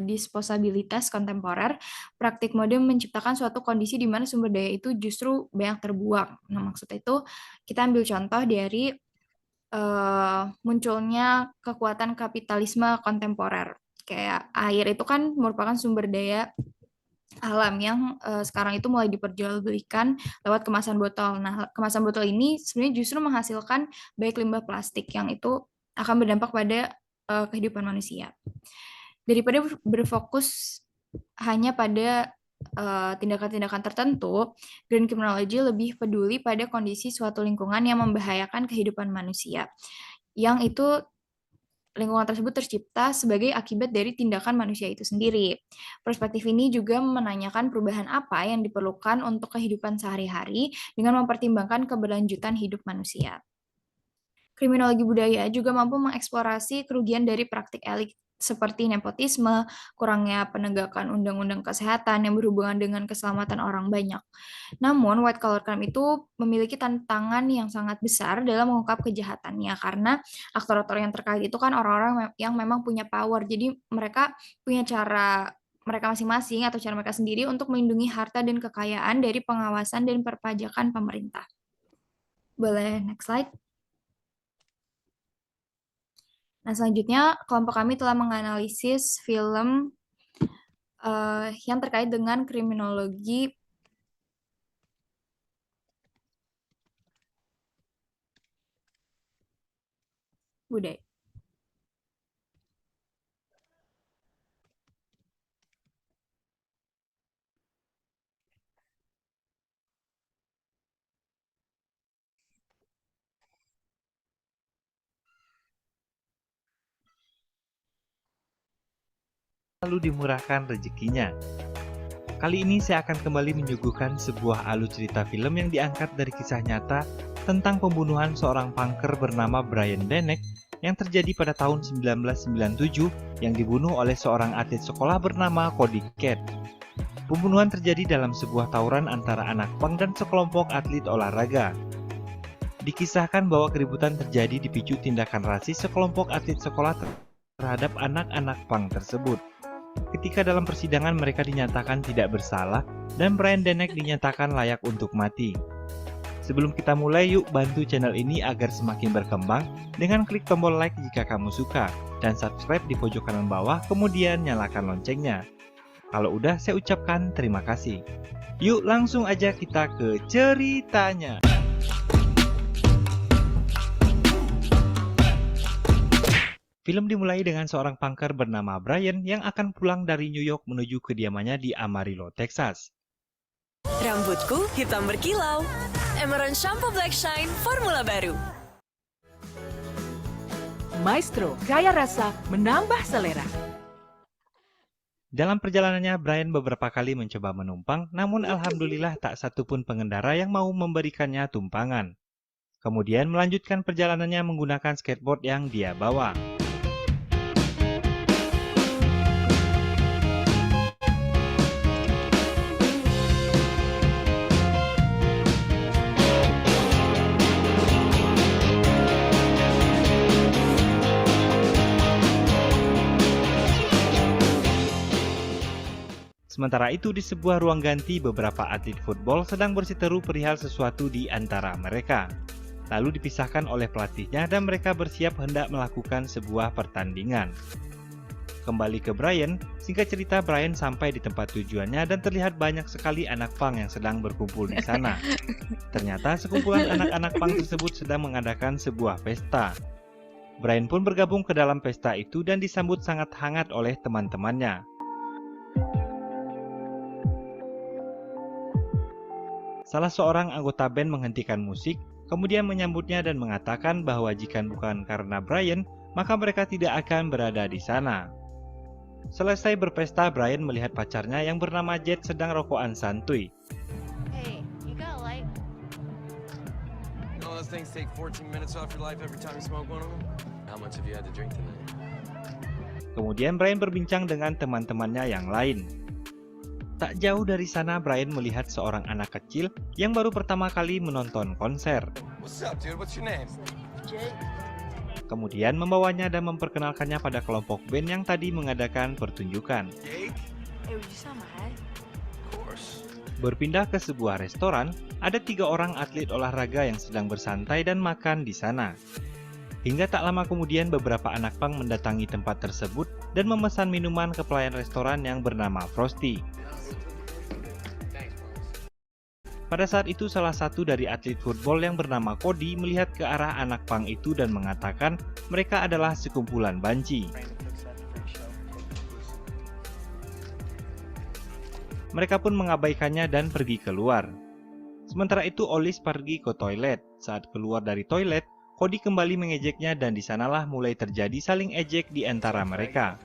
disposabilitas kontemporer, praktik mode menciptakan suatu kondisi di mana sumber daya itu justru banyak terbuang. Nah, maksudnya itu kita ambil contoh dari munculnya kekuatan kapitalisme kontemporer. Kayak air itu kan merupakan sumber daya alam yang sekarang itu mulai diperjualbelikan lewat kemasan botol. Nah, kemasan botol ini sebenarnya justru menghasilkan baik limbah plastik yang itu akan berdampak pada kehidupan manusia. Daripada berfokus hanya pada tindakan-tindakan tertentu, green criminology lebih peduli pada kondisi suatu lingkungan yang membahayakan kehidupan manusia, yang itu lingkungan tersebut tercipta sebagai akibat dari tindakan manusia itu sendiri. Perspektif ini juga menanyakan perubahan apa yang diperlukan untuk kehidupan sehari-hari dengan mempertimbangkan keberlanjutan hidup manusia. Kriminologi budaya juga mampu mengeksplorasi kerugian dari praktik elit seperti nepotisme, kurangnya penegakan undang-undang kesehatan yang berhubungan dengan keselamatan orang banyak. Namun, white collar crime itu memiliki tantangan yang sangat besar dalam mengungkap kejahatannya karena aktor-aktor yang terkait itu kan orang-orang yang memang punya power. Jadi mereka punya cara mereka masing-masing atau cara mereka sendiri untuk melindungi harta dan kekayaan dari pengawasan dan perpajakan pemerintah. Boleh next slide. Nah, selanjutnya kelompok kami telah menganalisis film yang terkait dengan kriminologi budaya. Lalu dimurahkan rezekinya. Kali ini saya akan kembali menyuguhkan sebuah alur cerita film yang diangkat dari kisah nyata tentang pembunuhan seorang punker bernama Brian Denek yang terjadi pada tahun 1997 yang dibunuh oleh seorang atlet sekolah bernama Cody Cat. Pembunuhan terjadi dalam sebuah tawuran antara anak punk dan sekelompok atlet olahraga. Dikisahkan bahwa keributan terjadi dipicu tindakan rasis sekelompok atlet sekolah terhadap anak-anak punk tersebut. Ketika dalam persidangan mereka dinyatakan tidak bersalah dan Brian Denek dinyatakan layak untuk mati. Sebelum kita mulai, yuk bantu channel ini agar semakin berkembang dengan klik tombol like jika kamu suka dan subscribe di pojok kanan bawah, kemudian nyalakan loncengnya. Kalau udah, saya ucapkan terima kasih. Yuk langsung aja kita ke ceritanya. Film dimulai dengan seorang punker bernama Brian yang akan pulang dari New York menuju kediamannya di Amarillo, Texas. Rambutku hitam berkilau. Emerald Shampoo Black Shine formula baru. Maestro, gaya rasa menambah selera. Dalam perjalanannya, Brian beberapa kali mencoba menumpang, namun alhamdulillah tak satupun pengendara yang mau memberikannya tumpangan. Kemudian melanjutkan perjalanannya menggunakan skateboard yang dia bawa. Sementara itu di sebuah ruang ganti beberapa atlet football sedang bersiteru perihal sesuatu di antara mereka. Lalu dipisahkan oleh pelatihnya dan mereka bersiap hendak melakukan sebuah pertandingan. Kembali ke Brian, singkat cerita Brian sampai di tempat tujuannya dan terlihat banyak sekali anak punk yang sedang berkumpul di sana. Ternyata sekumpulan anak-anak punk tersebut sedang mengadakan sebuah pesta. Brian pun bergabung ke dalam pesta itu dan disambut sangat hangat oleh teman-temannya. Salah seorang anggota band menghentikan musik, kemudian menyambutnya dan mengatakan bahwa jika bukan karena Brian, maka mereka tidak akan berada di sana. Selesai berpesta, Brian melihat pacarnya yang bernama Jet sedang rokokan santuy. Hey, you got a light? You know those things take 14 minutes off your life every time you smoke one of them? How much have you had to drink tonight? Kemudian Brian berbincang dengan teman-temannya yang lain. Tak jauh dari sana, Brian melihat seorang anak kecil yang baru pertama kali menonton konser. What's up, dude? What's your name? Jake. Kemudian membawanya dan memperkenalkannya pada kelompok band yang tadi mengadakan pertunjukan. Jake? Hey, would you sell my hat? Of course. Berpindah ke sebuah restoran, ada 3 orang atlet olahraga yang sedang bersantai dan makan di sana. Hingga tak lama kemudian beberapa anak pang mendatangi tempat tersebut dan memesan minuman ke pelayan restoran yang bernama Frosty. Pada saat itu salah satu dari atlet football yang bernama Cody melihat ke arah anak pang itu dan mengatakan mereka adalah sekumpulan banci. Mereka pun mengabaikannya dan pergi keluar. Sementara itu Olis pergi ke toilet. Saat keluar dari toilet, Cody kembali mengejeknya dan disanalah mulai terjadi saling ejek di antara mereka.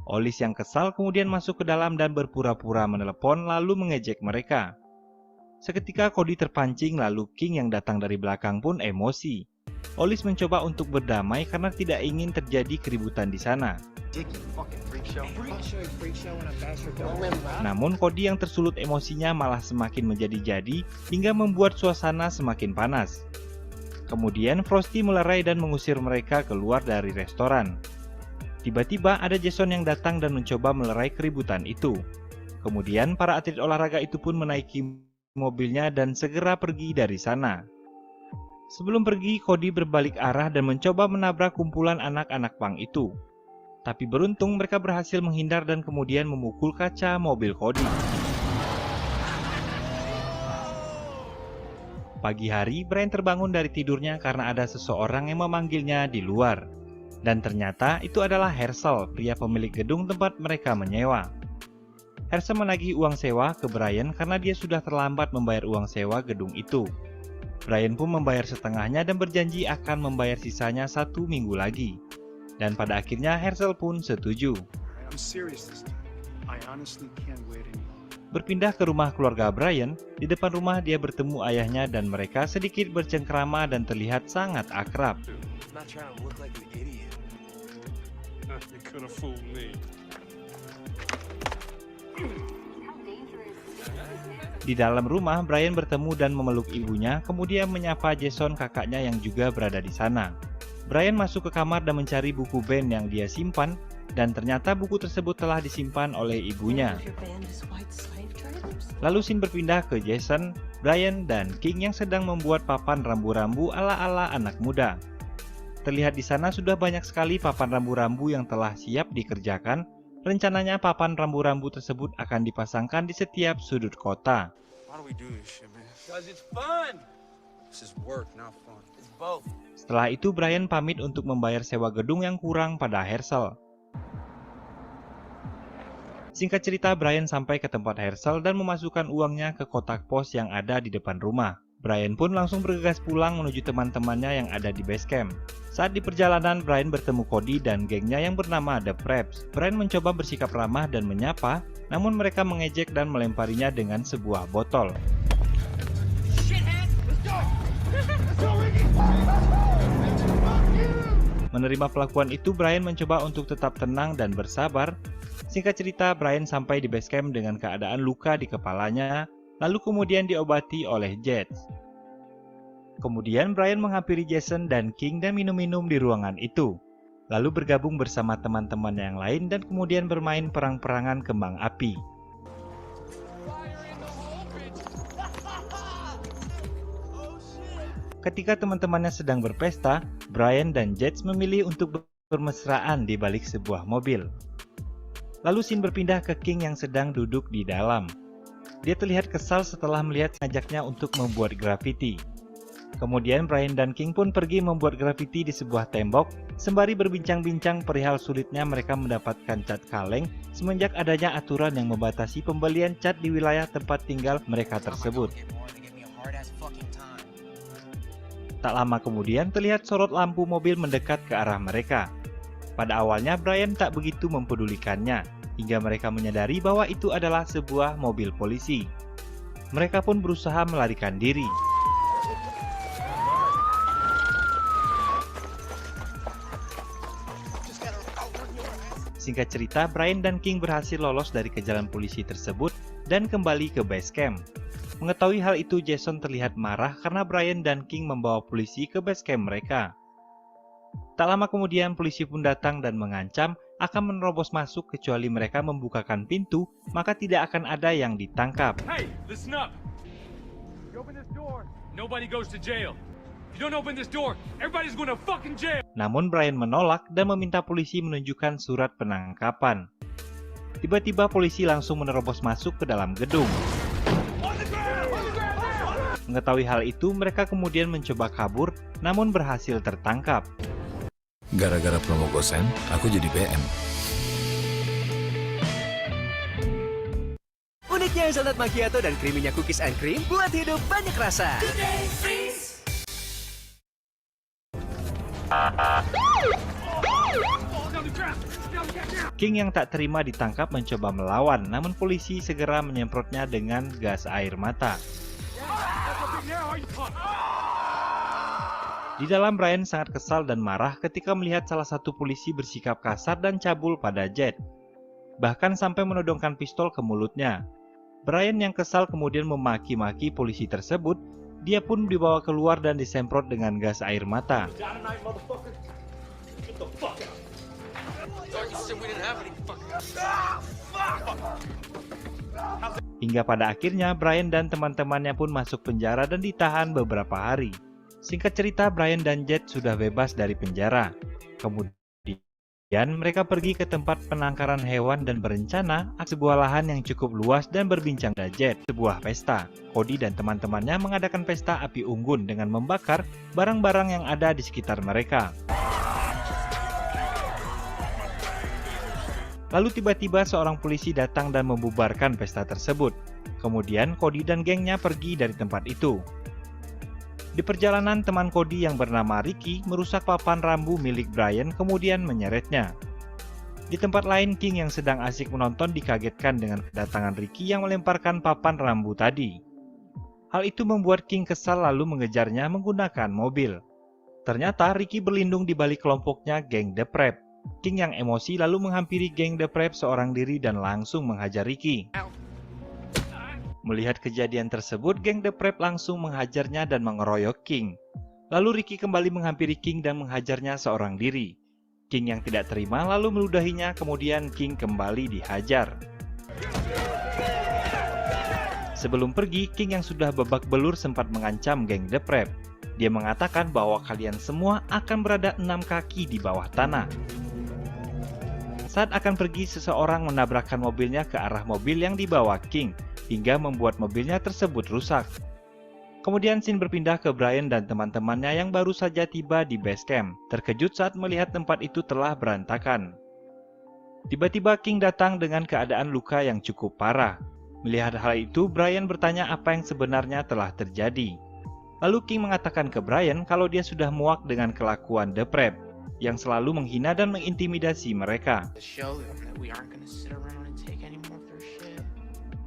Olis yang kesal kemudian masuk ke dalam dan berpura-pura menelepon lalu mengejek mereka. Seketika Cody terpancing lalu King yang datang dari belakang pun emosi. Olis mencoba untuk berdamai karena tidak ingin terjadi keributan di sana. Namun Cody yang tersulut emosinya malah semakin menjadi-jadi hingga membuat suasana semakin panas. Kemudian Frosty melerai dan mengusir mereka keluar dari restoran. Tiba-tiba ada Jason yang datang dan mencoba melerai keributan itu. Kemudian para atlet olahraga itu pun menaiki mobilnya dan segera pergi dari sana. Sebelum pergi, Cody berbalik arah dan mencoba menabrak kumpulan anak-anak pang itu. Tapi beruntung mereka berhasil menghindar dan kemudian memukul kaca mobil Cody. Pagi hari, Brian terbangun dari tidurnya karena ada seseorang yang memanggilnya di luar. Dan ternyata itu adalah Herschel, pria pemilik gedung tempat mereka menyewa. Herschel menagih uang sewa ke Brian karena dia sudah terlambat membayar uang sewa gedung itu. Brian pun membayar setengahnya dan berjanji akan membayar sisanya 1 minggu lagi. Dan pada akhirnya Herschel pun setuju. Berpindah ke rumah keluarga Brian, di depan rumah dia bertemu ayahnya dan mereka sedikit bercengkrama dan terlihat sangat akrab. Di dalam rumah, Brian bertemu dan memeluk ibunya, kemudian menyapa Jason kakaknya yang juga berada di sana. Brian masuk ke kamar dan mencari buku band yang dia simpan, dan ternyata buku tersebut telah disimpan oleh ibunya. Lalu scene berpindah ke Jason, Brian, dan King yang sedang membuat papan rambu-rambu ala-ala anak muda. Terlihat di sana sudah banyak sekali papan rambu-rambu yang telah siap dikerjakan. Rencananya papan rambu-rambu tersebut akan dipasangkan di setiap sudut kota. Setelah itu Brian pamit untuk membayar sewa gedung yang kurang pada Herschel. Singkat cerita, Brian sampai ke tempat Herschel dan memasukkan uangnya ke kotak pos yang ada di depan rumah. Brian pun langsung bergegas pulang menuju teman-temannya yang ada di base camp. Saat di perjalanan, Brian bertemu Cody dan gengnya yang bernama The Preps. Brian mencoba bersikap ramah dan menyapa, namun mereka mengejek dan melemparinya dengan sebuah botol. Menerima pelakuan itu, Brian mencoba untuk tetap tenang dan bersabar. Singkat cerita, Brian sampai di base camp dengan keadaan luka di kepalanya, lalu kemudian diobati oleh Jets. Kemudian Brian menghampiri Jason dan King dan minum-minum di ruangan itu, lalu bergabung bersama teman-teman yang lain dan kemudian bermain perang-perangan kembang api. Ketika teman-temannya sedang berpesta, Brian dan Jets memilih untuk bermesraan di balik sebuah mobil. Lalu scene berpindah ke King yang sedang duduk di dalam. Dia terlihat kesal setelah melihat ngajaknya untuk membuat grafiti. Kemudian Brian dan King pun pergi membuat grafiti di sebuah tembok, sembari berbincang-bincang perihal sulitnya mereka mendapatkan cat kaleng semenjak adanya aturan yang membatasi pembelian cat di wilayah tempat tinggal mereka tersebut. Tak lama kemudian terlihat sorot lampu mobil mendekat ke arah mereka. Pada awalnya Brian tak begitu mempedulikannya, hingga mereka menyadari bahwa itu adalah sebuah mobil polisi. Mereka pun berusaha melarikan diri. Singkat cerita, Brian dan King berhasil lolos dari kejaran polisi tersebut dan kembali ke base camp. Mengetahui hal itu, Jason terlihat marah karena Brian dan King membawa polisi ke base camp mereka. Tak lama kemudian, polisi pun datang dan mengancam akan menerobos masuk kecuali mereka membukakan pintu, maka tidak akan ada yang ditangkap. Hey, listen up. You open this door, nobody goes to jail. If you don't open this door, everybody's going to fucking jail. Namun Brian menolak dan meminta polisi menunjukkan surat penangkapan. Tiba-tiba polisi langsung menerobos masuk ke dalam gedung. Mengetahui hal itu, mereka kemudian mencoba kabur, namun berhasil tertangkap. Gara-gara promo Gosen, aku jadi BM. Uniknya hazelnut macchiato dan creaminya cookies and cream buat hidup banyak rasa. King yang tak terima ditangkap mencoba melawan, namun polisi segera menyemprotnya dengan gas air mata. Di dalam, Brian sangat kesal dan marah ketika melihat salah satu polisi bersikap kasar dan cabul pada Jet. Bahkan sampai menodongkan pistol ke mulutnya. Brian yang kesal kemudian memaki-maki polisi tersebut. Dia pun dibawa keluar dan disemprot dengan gas air mata. Hingga pada akhirnya Brian dan teman-temannya pun masuk penjara dan ditahan beberapa hari. Singkat cerita, Brian dan Jet sudah bebas dari penjara. Kemudian mereka pergi ke tempat penangkaran hewan dan berencana sebuah lahan yang cukup luas dan berbincang dengan Jet. Sebuah pesta. Cody dan teman-temannya mengadakan pesta api unggun dengan membakar barang-barang yang ada di sekitar mereka. Lalu tiba-tiba seorang polisi datang dan membubarkan pesta tersebut. Kemudian Cody dan gengnya pergi dari tempat itu. Di perjalanan, teman Cody yang bernama Ricky merusak papan rambu milik Brian kemudian menyeretnya. Di tempat lain, King yang sedang asik menonton dikagetkan dengan kedatangan Ricky yang melemparkan papan rambu tadi. Hal itu membuat King kesal lalu mengejarnya menggunakan mobil. Ternyata Ricky berlindung di balik kelompoknya geng The Prep. King yang emosi lalu menghampiri geng The Prep seorang diri dan langsung menghajar Ricky. Melihat kejadian tersebut, geng The Prep langsung menghajarnya dan mengeroyok King. Lalu Ricky kembali menghampiri King dan menghajarnya seorang diri. King yang tidak terima lalu meludahinya, kemudian King kembali dihajar. Sebelum pergi, King yang sudah babak belur sempat mengancam geng The Prep. Dia mengatakan bahwa kalian semua akan berada 6 kaki di bawah tanah. Saat akan pergi, seseorang menabrakkan mobilnya ke arah mobil yang dibawa King, hingga membuat mobilnya tersebut rusak. Kemudian scene berpindah ke Brian dan teman-temannya yang baru saja tiba di base camp, terkejut saat melihat tempat itu telah berantakan. Tiba-tiba King datang dengan keadaan luka yang cukup parah. Melihat hal itu, Brian bertanya apa yang sebenarnya telah terjadi. Lalu King mengatakan ke Brian kalau dia sudah muak dengan kelakuan The Prep, yang selalu menghina dan mengintimidasi mereka.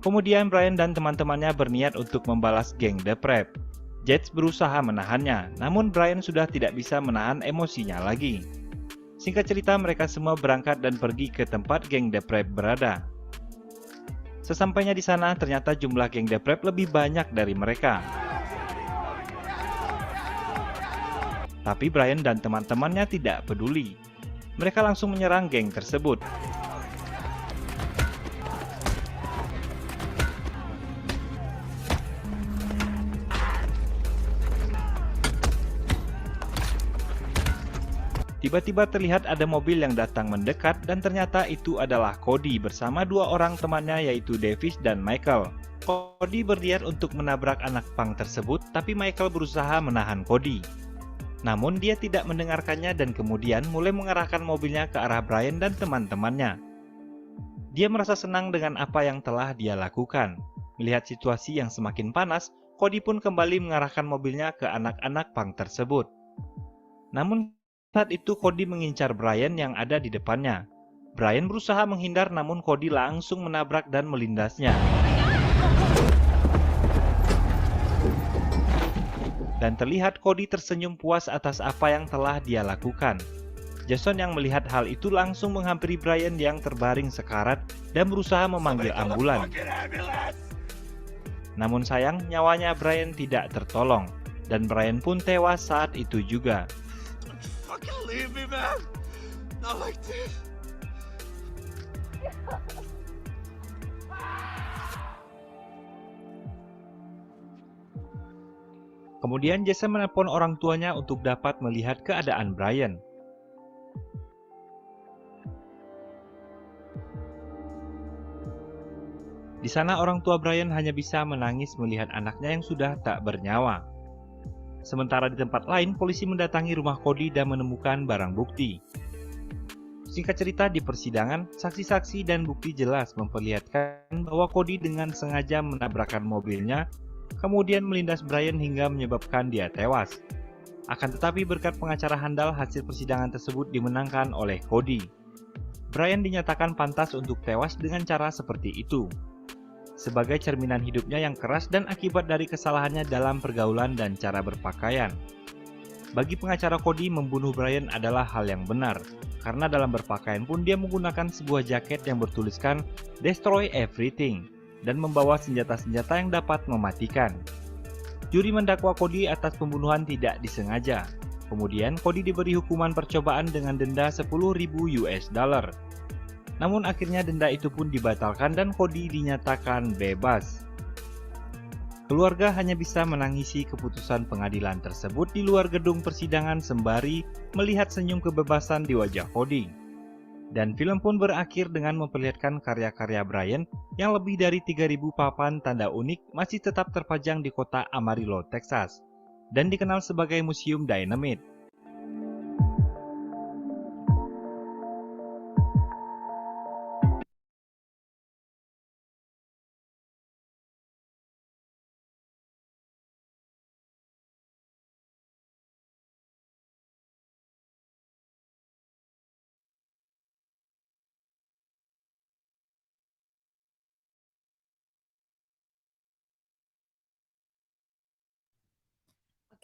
Kemudian Brian dan teman-temannya berniat untuk membalas geng The Prep. Jet berusaha menahannya, namun Brian sudah tidak bisa menahan emosinya lagi. Singkat cerita, mereka semua berangkat dan pergi ke tempat geng The Prep berada. Sesampainya di sana, ternyata jumlah geng The Prep lebih banyak dari mereka. Tapi Brian dan teman-temannya tidak peduli. Mereka langsung menyerang geng tersebut. Tiba-tiba terlihat ada mobil yang datang mendekat dan ternyata itu adalah Cody bersama 2 orang temannya yaitu Davis dan Michael. Cody berniat untuk menabrak anak punk tersebut, tapi Michael berusaha menahan Cody. Namun dia tidak mendengarkannya dan kemudian mulai mengarahkan mobilnya ke arah Brian dan teman-temannya. Dia merasa senang dengan apa yang telah dia lakukan. Melihat situasi yang semakin panas, Cody pun kembali mengarahkan mobilnya ke anak-anak punk tersebut. Namun saat itu Cody mengincar Brian yang ada di depannya. Brian berusaha menghindar namun Cody langsung menabrak dan melindasnya. Dan terlihat Cody tersenyum puas atas apa yang telah dia lakukan. Jason yang melihat hal itu langsung menghampiri Brian yang terbaring sekarat dan berusaha memanggil ambulan. Namun sayang, nyawanya Brian tidak tertolong, dan Brian pun tewas saat itu juga. Kemudian Jason menelpon orang tuanya untuk dapat melihat keadaan Brian. Di sana orang tua Brian hanya bisa menangis melihat anaknya yang sudah tak bernyawa. Sementara di tempat lain, polisi mendatangi rumah Cody dan menemukan barang bukti. Singkat cerita, di persidangan, saksi-saksi dan bukti jelas memperlihatkan bahwa Cody dengan sengaja menabrakkan mobilnya, kemudian melindas Brian hingga menyebabkan dia tewas. Akan tetapi berkat pengacara handal, hasil persidangan tersebut dimenangkan oleh Cody. Brian dinyatakan pantas untuk tewas dengan cara seperti itu, sebagai cerminan hidupnya yang keras dan akibat dari kesalahannya dalam pergaulan dan cara berpakaian. Bagi pengacara Cody, membunuh Brian adalah hal yang benar, karena dalam berpakaian pun dia menggunakan sebuah jaket yang bertuliskan "Destroy Everything" dan membawa senjata-senjata yang dapat mematikan. Juri mendakwa Cody atas pembunuhan tidak disengaja. Kemudian Cody diberi hukuman percobaan dengan denda $10.000. Namun akhirnya denda itu pun dibatalkan dan Cody dinyatakan bebas. Keluarga hanya bisa menangisi keputusan pengadilan tersebut di luar gedung persidangan sembari melihat senyum kebebasan di wajah Cody. Dan film pun berakhir dengan memperlihatkan karya-karya Brian yang lebih dari 3.000 papan tanda unik masih tetap terpajang di kota Amarillo, Texas, dan dikenal sebagai Museum Dynamite.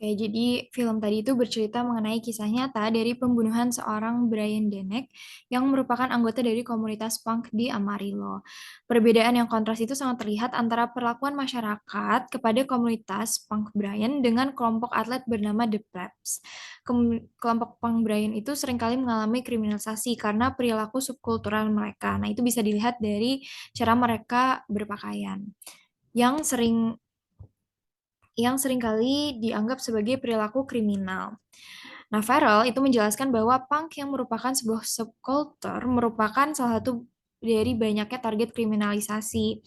Oke, jadi film tadi itu bercerita mengenai kisah nyata dari pembunuhan seorang Brian Denek yang merupakan anggota dari komunitas punk di Amarillo. Perbedaan yang kontras itu sangat terlihat antara perlakuan masyarakat kepada komunitas punk Brian dengan kelompok atlet bernama The Plebs. Kelompok punk Brian itu seringkali mengalami kriminalisasi karena perilaku subkultural mereka. Nah, itu bisa dilihat dari cara mereka berpakaian yang seringkali dianggap sebagai perilaku kriminal. Nah, Farrell itu menjelaskan bahwa punk yang merupakan sebuah subkultur merupakan salah satu dari banyaknya target kriminalisasi.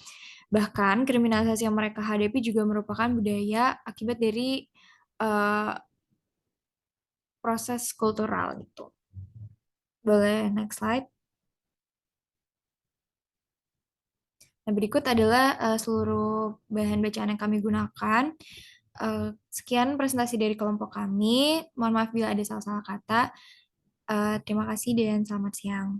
Bahkan, kriminalisasi yang mereka hadapi juga merupakan budaya akibat dari proses kultural gitu. Boleh next slide. Nah, berikut adalah seluruh bahan bacaan yang kami gunakan. Sekian presentasi dari kelompok kami. Mohon maaf bila ada salah-salah kata. Terima kasih dan selamat siang.